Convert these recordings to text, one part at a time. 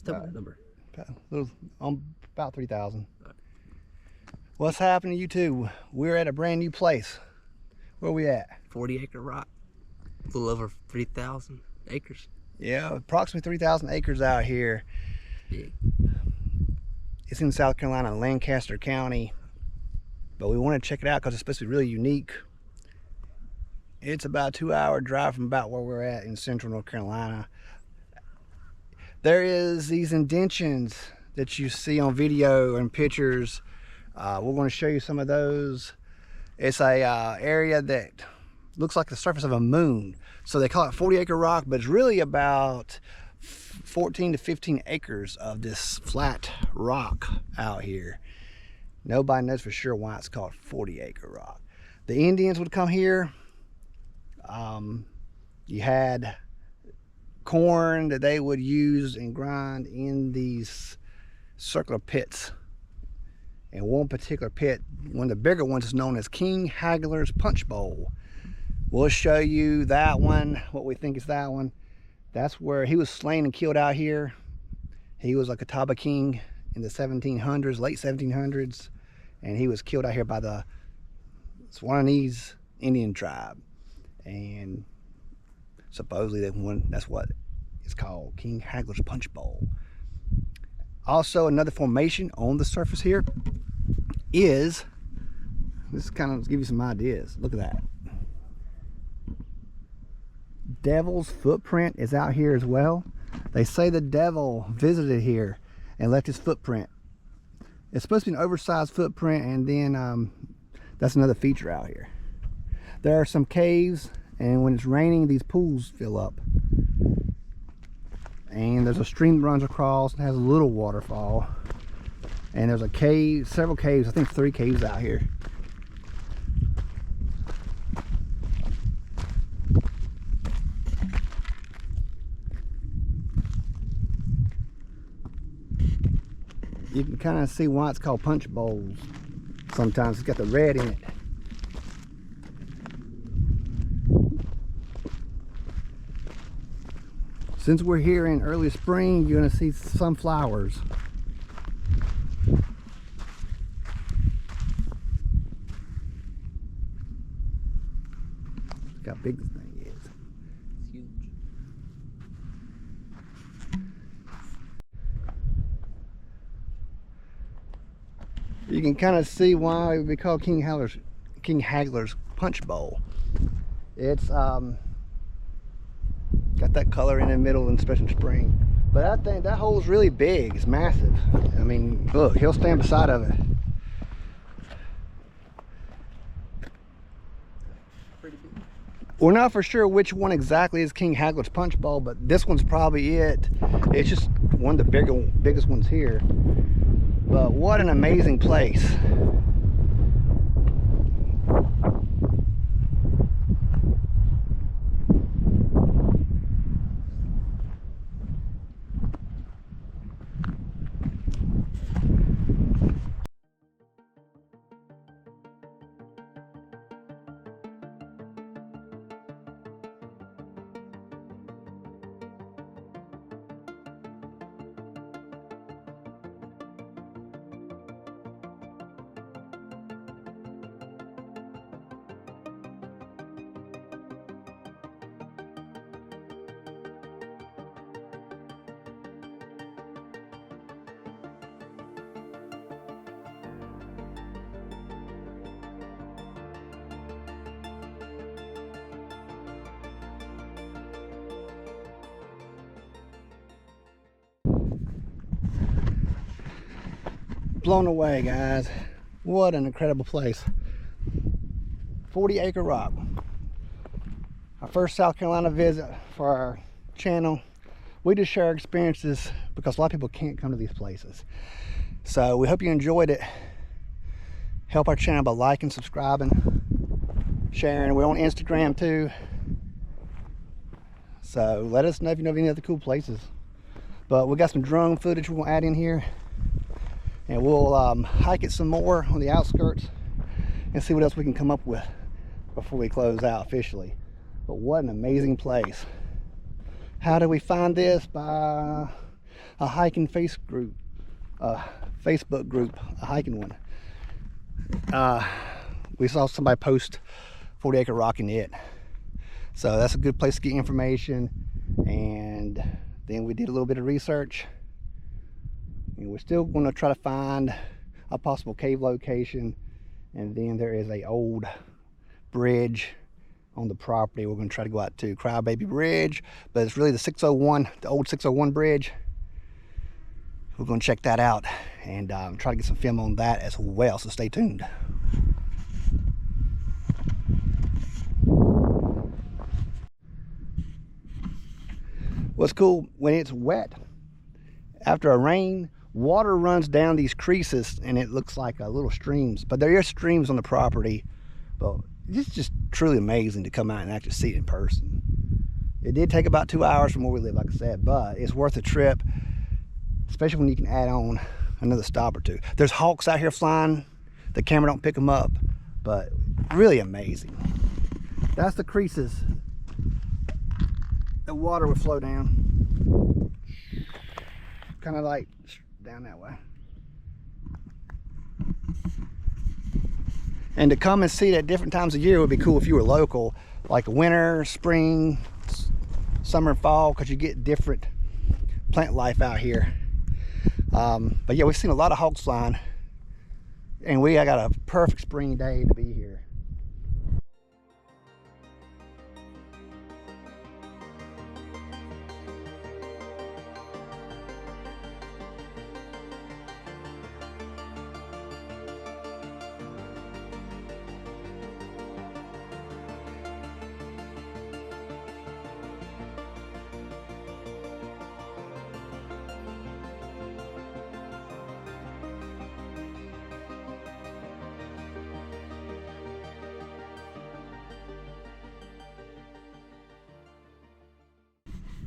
Just tell me the number. About 3,000. What's happening to you two? We're at a brand new place. Where are we at? 40-acre rock. A little over 3,000 acres. Yeah, approximately 3,000 acres out here. Big. It's in South Carolina, Lancaster County. But we want to check it out because it's supposed to be really unique. It's about a 2-hour drive from about where we're at in central North Carolina. There is these indentions that you see on video and pictures. We're going to show you some of those. It's a area that looks like the surface of a moon. So they call it 40-acre rock, but it's really about 14 to 15 acres of this flat rock out here. Nobody knows for sure why it's called 40-acre rock. The Indians would come here. You had corn that they would use and grind in these circular pits. And one particular pit, one of the bigger ones, is known as King Haggler's Punch Bowl. We'll show you that one, what we think is that one. That's where he was slain and killed out here. He was a Catawba king in the 1700s, late 1700s, and he was killed out here by the Swanese Indian tribe. And supposedly that's what it's called, King Haggler's Punch Bowl. Also, another formation on the surface here is, this kind of give you some ideas. Look at that. Devil's footprint is out here as well. They say the devil visited here and left his footprint. It's supposed to be an oversized footprint, and then that's another feature out here. There are some caves, and when it's raining, these pools fill up. And there's a stream that runs across and has a little waterfall. And there's a cave, several caves, I think 3 caves out here. You can kind of see why it's called punch bowls. Sometimes it's got the red in it. Since we're here in early spring, you're going to see sunflowers. Look how big this thing is. It's huge. You can kind of see why it would be called King Haggler's Punch Bowl. It's got that color in the middle, and especially in spring. But I think that hole's really big. It's massive. I mean, look, he'll stand beside of it. Pretty big. We're not for sure which one exactly is King Haggler's Punch Bowl, but this one's probably it. It's just one of the biggest ones here. But what an amazing place. Blown away, guys. What an incredible place. 40-acre rock. Our first South Carolina visit for our channel. We just share our experiences because a lot of people can't come to these places. So we hope you enjoyed it. Help our channel by liking, subscribing, sharing. We're on Instagram too. So let us know if you know of any other cool places. But we got some drone footage we're gonna add in here. And we'll hike it some more on the outskirts and see what else we can come up with before we close out officially. But what an amazing place. How do we find this? By a hiking Facebook group, a hiking one. We saw somebody post 40 Acre Rock in it. So that's a good place to get information. And then we did a little bit of research. And we're still going to try to find a possible cave location. And then there is a old bridge on the property we're going to try to go out to, Crybaby Bridge, but it's really the 601, the old 601 bridge. We're going to check that out and try to get some film on that as well, so stay tuned. What's cool, when it's wet, after a rain, water runs down these creases and it looks like little streams, but there are streams on the property. But it's just truly amazing to come out and actually see it in person. It did take about 2 hours from where we live, like I said, but it's worth a trip, especially when you can add on another stop or two. There's hawks out here flying. The camera don't pick them up, but really amazing. That's the creases. The water would flow down, kind of like down that way. And to come and see it at different times of year would be cool if you were local, like winter, spring, summer, fall, because you get different plant life out here. But yeah, we've seen a lot of hawks flying, and I got a perfect spring day to be here.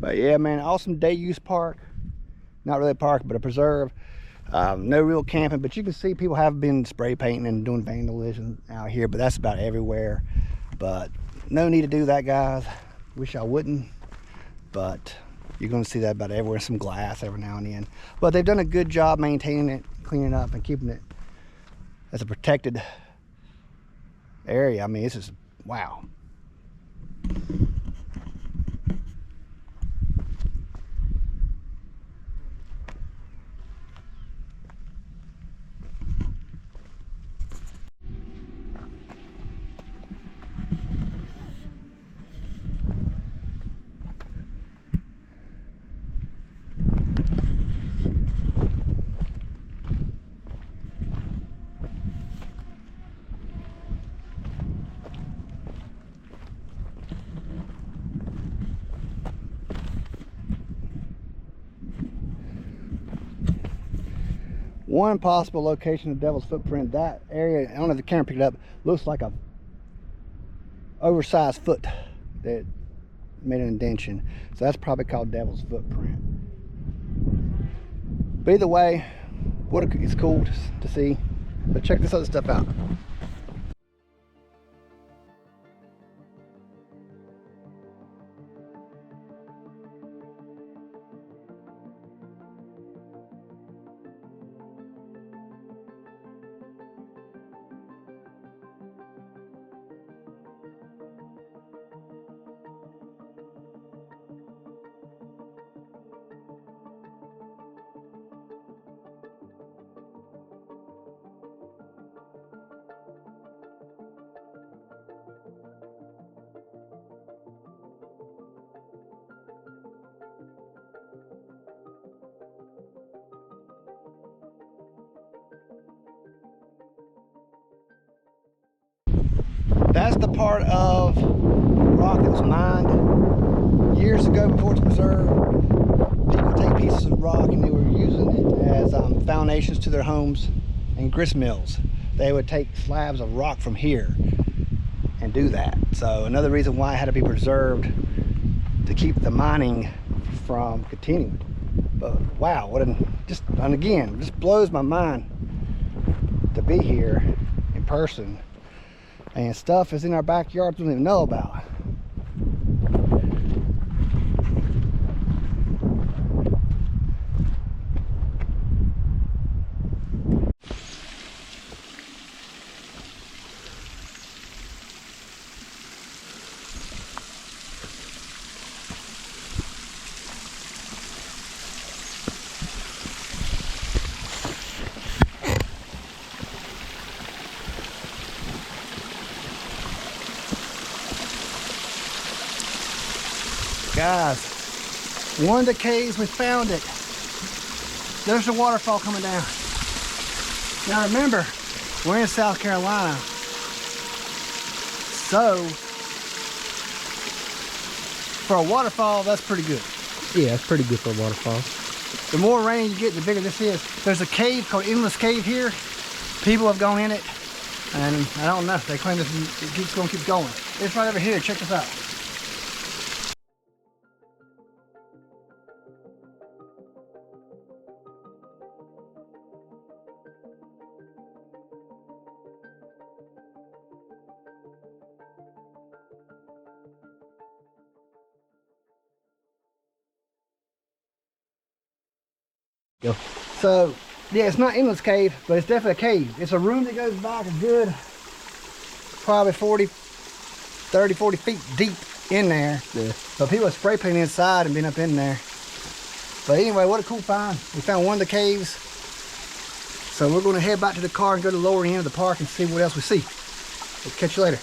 But yeah, man, awesome day use park. Not really a park, but a preserve. No real camping, but you can see people have been spray painting and doing vandalism out here, but that's about everywhere. But no need to do that, guys. Wish I wouldn't, but you're gonna see that about everywhere. Some glass every now and then. But they've done a good job maintaining it, cleaning up, and keeping it as a protected area. I mean, it's just, wow. One possible location of Devil's Footprint, that area, I don't know if the camera picked it up, looks like a oversized foot that made an indentation. So that's probably called Devil's Footprint. But either way, it's cool to see. But check this other stuff out. That's the part of the rock that was mined years ago before it's preserved. People take pieces of rock and they were using it as foundations to their homes and grist mills. They would take slabs of rock from here and do that. So another reason why it had to be preserved, to keep the mining from continuing. But wow, and again, it just blows my mind to be here in person. And stuff is in our backyard we don't even know about. Guys, one of the caves, we found it. There's the waterfall coming down. Now remember, we're in South Carolina. So, for a waterfall, that's pretty good. Yeah, it's pretty good for a waterfall. The more rain you get, the bigger this is. There's a cave called Endless Cave here. People have gone in it, and I don't know. They claim this it keeps going. It's right over here. Check this out. Go. So, yeah, it's not Endless Cave, but it's definitely a cave. It's a room that goes back a good, probably 40 feet deep in there. Yeah. But people have spray painted inside and been up in there. But anyway, what a cool find. We found one of the caves. So we're going to head back to the car and go to the lower end of the park and see what else we see. We'll catch you later.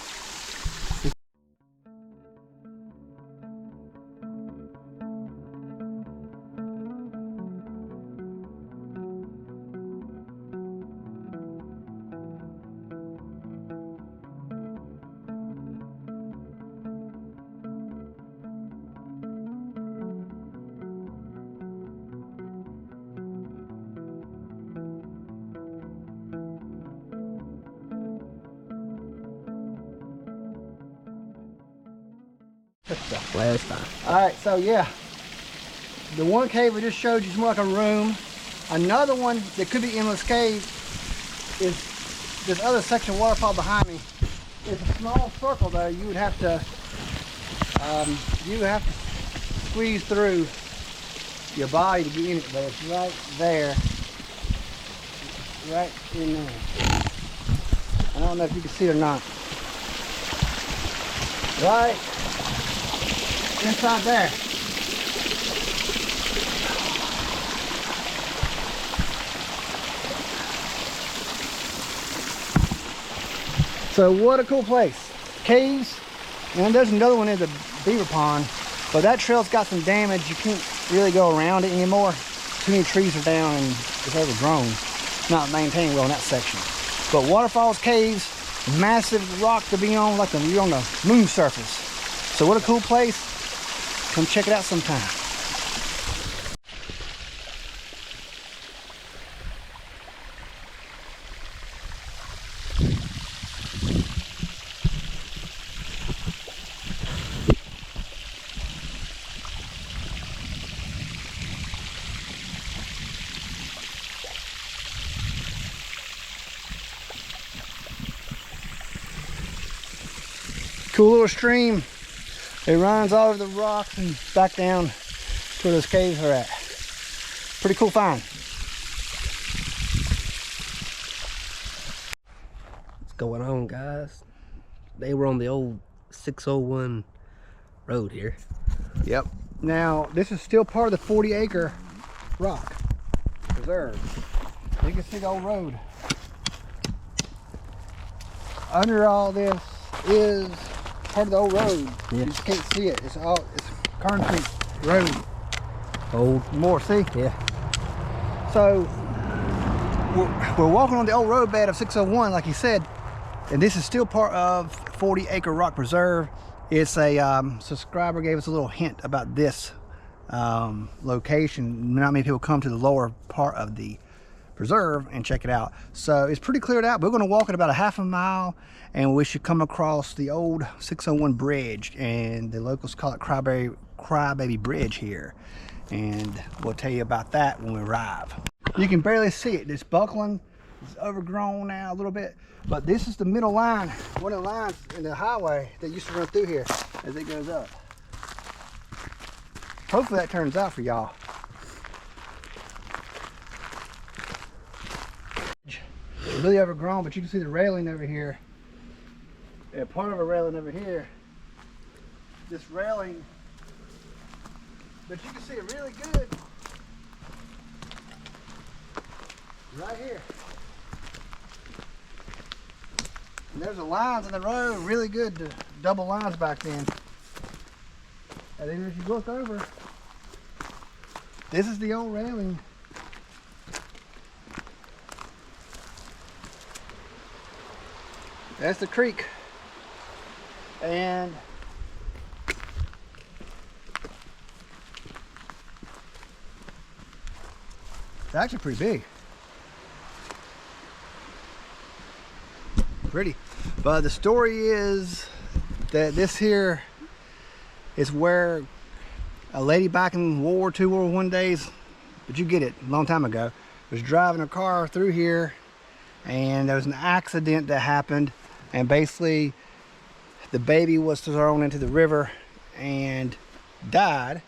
Last time. Alright, so yeah. The one cave we just showed you is more like a room. Another one that could be Endless Cave is this other section of waterfall behind me. It's a small circle though. You would have to squeeze through your body to get in it, but it's right there. Right in there. I don't know if you can see it or not. Right inside there. So what a cool place. Caves, and there's another one in the beaver pond, but that trail's got some damage. You can't really go around it anymore. Too many trees are down and it's overgrown. Not maintained well in that section. But waterfalls, caves, massive rock to be on, like you're on the moon surface. So what a cool place. Come check it out sometime. Cool little stream. It runs all over the rocks and back down to where those caves are at. Pretty cool find. What's going on, guys? They were on the old 601 road here. Yep. Now, this is still part of the 40-acre rock preserve. You can see the old road. Under all this is part of the old road. Yeah. You just can't see it. It's concrete road. Old. More, see? Yeah. So we're walking on the old road bed of 601, like he said, and this is still part of 40-acre rock preserve. It's a subscriber gave us a little hint about this location. Not many people come to the lower part of the preserve and check it out. So it's pretty cleared out. We're going to walk it about a half a mile and we should come across the old 601 bridge, and the locals call it Crybaby Bridge here, and we'll tell you about that when we arrive. You can barely see it. It's buckling. It's overgrown now a little bit, but this is the middle line, one of the lines in the highway that used to run through here as it goes up. Hopefully that turns out for y'all. It's really overgrown, but you can see the railing over here. And part of a railing over here. This railing, but you can see it really good right here. And there's the lines in the road, really good double lines back then. And then if you look over, this is the old railing. That's the creek. And it's actually pretty big. Pretty. But the story is that this here is where a lady back in World War II, World War I days, but you get it, a long time ago, was driving a car through here, and there was an accident that happened, and basically the baby was thrown into the river and died.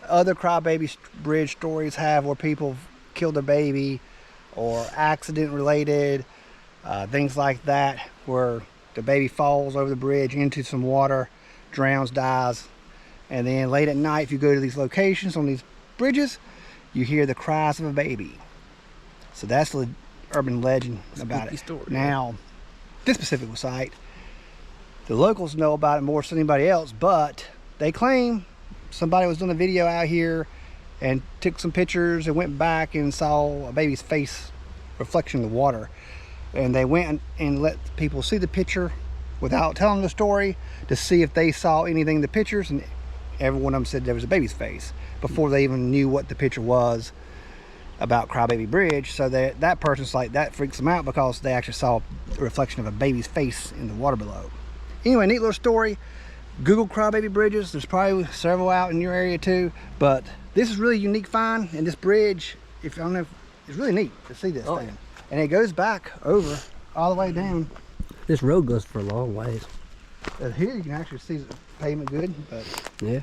Other crybaby bridge stories have where people killed their baby or accident related, things like that, where the baby falls over the bridge into some water, drowns, dies. And then late at night, if you go to these locations on these bridges, you hear the cries of a baby. So that's the urban legend about it. Story. Now, this specific site, the locals know about it more than anybody else, but they claim somebody was doing a video out here and took some pictures and went back and saw a baby's face reflection in the water. And they went and let people see the picture without telling the story to see if they saw anything in the pictures, and every one of them said there was a baby's face before they even knew what the picture was about Crybaby Bridge. So that person's like, that freaks them out because they actually saw a reflection of a baby's face in the water below. Anyway, neat little story. Google Crybaby Bridges. There's probably several out in your area too, but this is really unique find, and this bridge, if I don't know, it's really neat to see this thing. And it goes back over all the way down. This road goes for a long ways. Here you can actually see the pavement good, but yeah.